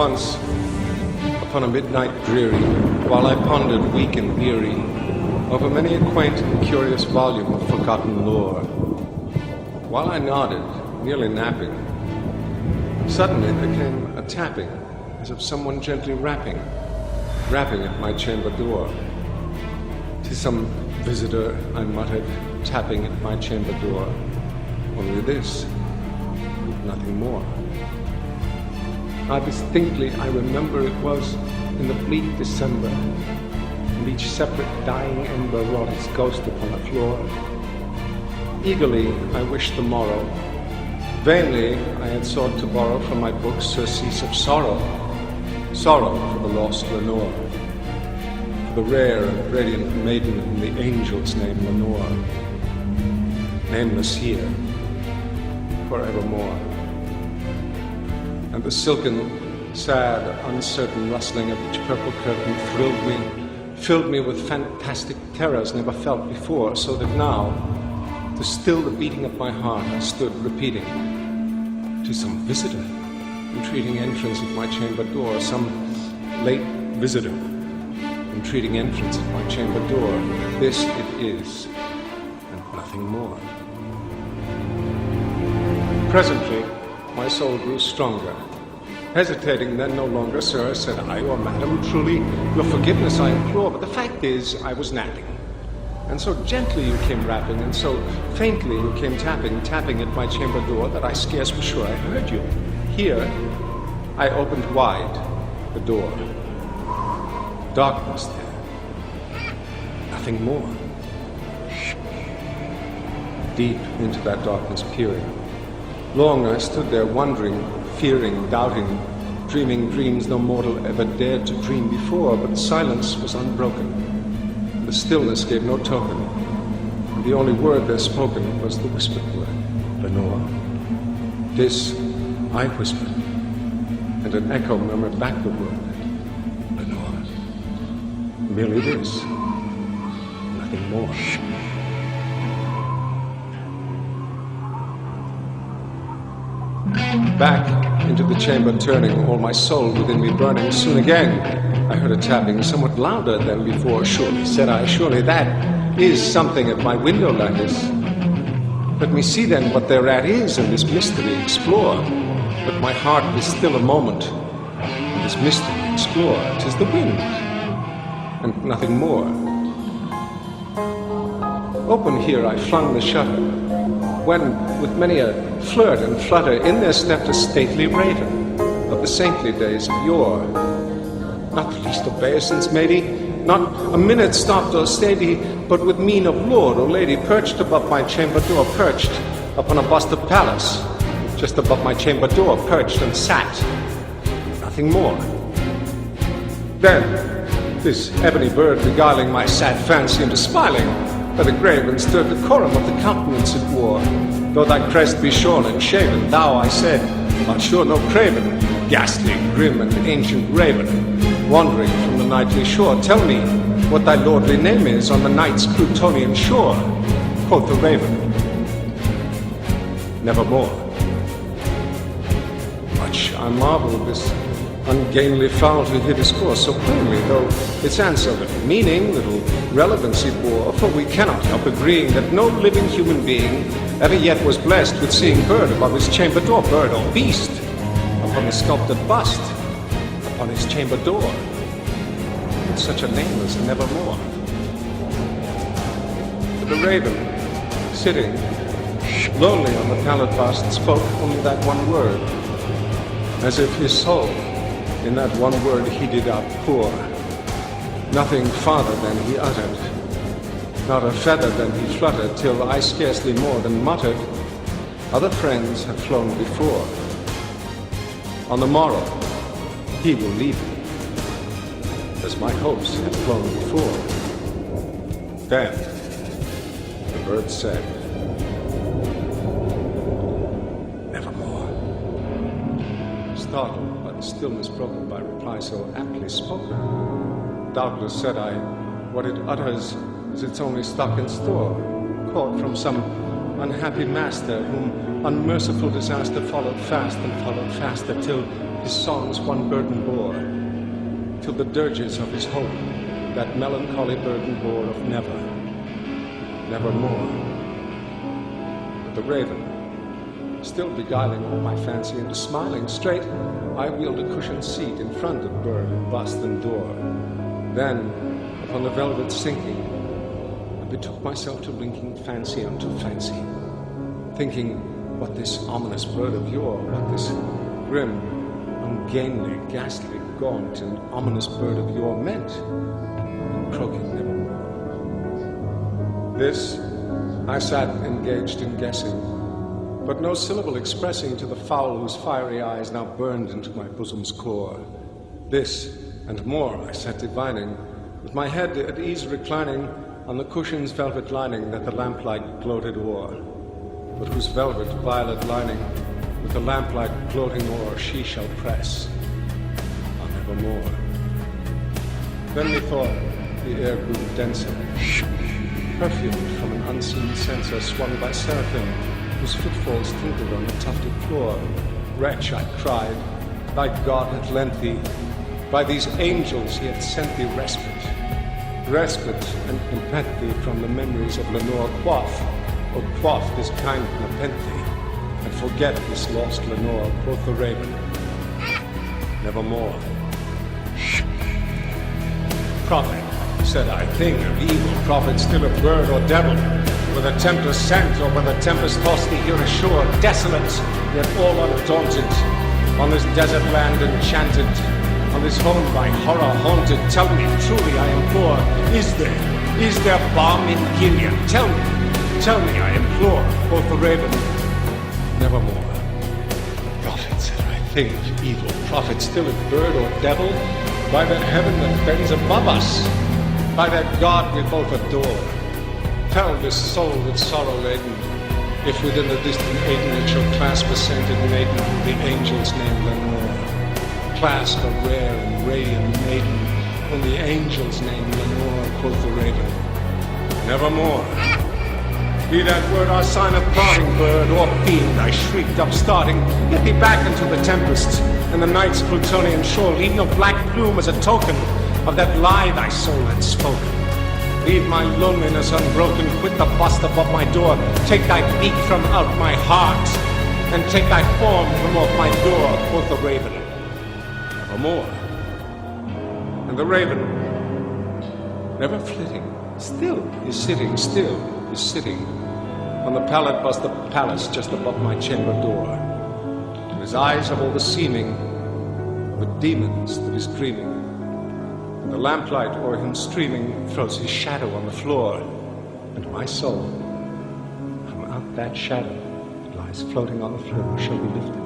Once, upon a midnight dreary, while I pondered weak and weary over many a quaint and curious volume of forgotten lore, while I nodded, nearly napping, suddenly there came a tapping, as of someone gently rapping at my chamber door. "'Tis some visitor," I muttered, tapping at my chamber door. Only this, nothing more. I remember it was in the bleak December, and each separate dying ember wrought its ghost upon the floor. Eagerly I wished the morrow. Vainly I had sought to borrow from my books surcease of sorrow for the lost Lenore, for the rare and radiant maiden whom the angels name Lenore, nameless here, forevermore. And the silken, sad, uncertain rustling of each purple curtain filled me with fantastic terrors never felt before, so that now, to still the beating of my heart, I stood repeating, "'Tis some visitor entreating entrance at my chamber door, some late visitor entreating entrance at my chamber door. This it is, and nothing more." Presently, my soul grew stronger. Hesitating then no longer, "Sir," said I, "or madam, truly your forgiveness I implore, but the fact is I was napping. And so gently you came rapping, and so faintly you came tapping at my chamber door, that I scarce was sure I heard you. Here, I opened wide the door. Darkness there. Nothing more. Deep into that darkness peering. Long I stood there wondering, fearing, doubting, dreaming dreams no mortal ever dared to dream before, but silence was unbroken. The stillness gave no token, and the only word there spoken was the whispered word, "Lenore." This I whispered, and an echo murmured back the word, "Lenore." Merely this, nothing more. Back into the chamber turning, all my soul within me burning, soon again I heard a tapping, somewhat louder than before. "Surely," said I, "surely that is something at my window lattice. Let me see then what thereat is, and this mystery explore. Let my heart be still a moment, and this mystery explore. 'Tis the wind, and nothing more." Open here I flung the shutter, when, with many a flirt and flutter, in there stepped a stately raven of the saintly days of yore. Not the least obeisance made he, not a minute stopped or stayed he, but with mien of lord or lady, perched above my chamber door, perched upon a bust of Pallas, just above my chamber door, perched and sat. Nothing more. Then, this ebony bird beguiling my sad fancy into smiling, by the grave and stirred decorum of the countenance it wore. "Though thy crest be shorn and shaven, thou," I said, "art sure no craven, ghastly, grim, and ancient raven, wandering from the nightly shore. Tell me what thy lordly name is on the night's Plutonian shore." Quoth the raven, "Nevermore." Much I marveled this ungainly fowl to hear discourse so plainly, though its answer little meaning, little relevancy bore, for we cannot help agreeing that no living human being ever yet was blessed with seeing bird above his chamber door, bird or beast, upon the sculpted bust, upon his chamber door, with such a name as Nevermore. But the raven, sitting lonely on the pallid bust, spoke only that one word, as if his soul in that one word he did outpour. Nothing farther than he uttered, not a feather than he fluttered, till I scarcely more than muttered, "Other friends have flown before. On the morrow he will leave me, as my hopes have flown before." Then the bird said, "Nevermore." Startled, stillness broken by reply so aptly spoken. "Doubtless," said I, "what it utters is its only stock and store, caught from some unhappy master, whom unmerciful disaster followed fast and followed faster, till his songs one burden bore, till the dirges of his hope that melancholy burden bore of never, nevermore. But the raven, still beguiling all my fancy into smiling straight, I wheeled a cushioned seat in front of bird and bust and door. Then, upon the velvet sinking, I betook myself to linking fancy unto fancy, thinking what this ominous bird of yore, what this grim, ungainly, ghastly, gaunt, and ominous bird of yore meant, and croaking nevermore. This I sat engaged in guessing, but no syllable expressing to the fowl whose fiery eyes now burned into my bosom's core. This and more I sat divining, with my head at ease reclining on the cushion's velvet lining that the lamplight gloated o'er, but whose velvet violet lining with the lamplight gloating o'er she shall press on nevermore. Then methought the air grew denser, perfumed from an unseen censer swung by seraphim whose footfalls tinkled on the tufted floor. Wretch, I cried, thy God hath lent thee, by these angels he hath sent thee respite, and repent thee from the memories of Lenore. Quaff, O quaff this kind nepenthe, and forget this lost Lenore. Quoth the raven, nevermore. Prophet, said I, thing of evil, prophet, still a bird or devil, whether tempest sent or whether tempest tossed thee here ashore, desolate, yet all undaunted, on this desert land enchanted, on this home by horror haunted. Tell me, truly I implore, is there balm in Gilead? Tell me, I implore. Quoth the raven, nevermore. Prophet, said I, thing of evil, prophet, still a bird or devil, by that heaven that bends above us, by that God we both adore. Tell this soul with sorrow laden, if within the distant Aden it shall clasp a sainted maiden whom the angels name Lenore. Clasp a rare and radiant maiden whom the angels name Lenore. Quoth the raven, nevermore. Be that word our sign of parting, bird or fiend, I shrieked upstarting. Get thee back into the tempest and the night's Plutonian shore. Leave no black plume as a token of that lie thy soul had spoken. Leave my loneliness unbroken, quit the bust above my door. Take thy beak from out my heart, and take thy form from off my door. Quoth the raven, nevermore. And the raven, never flitting, still is sitting, on the pallet bust the palace just above my chamber door. And his eyes have all the seeming of a demon's that is dreaming. And the lamplight o'er him streaming throws his shadow on the floor. And my soul, from out that shadow that lies floating on the floor, shall be lifted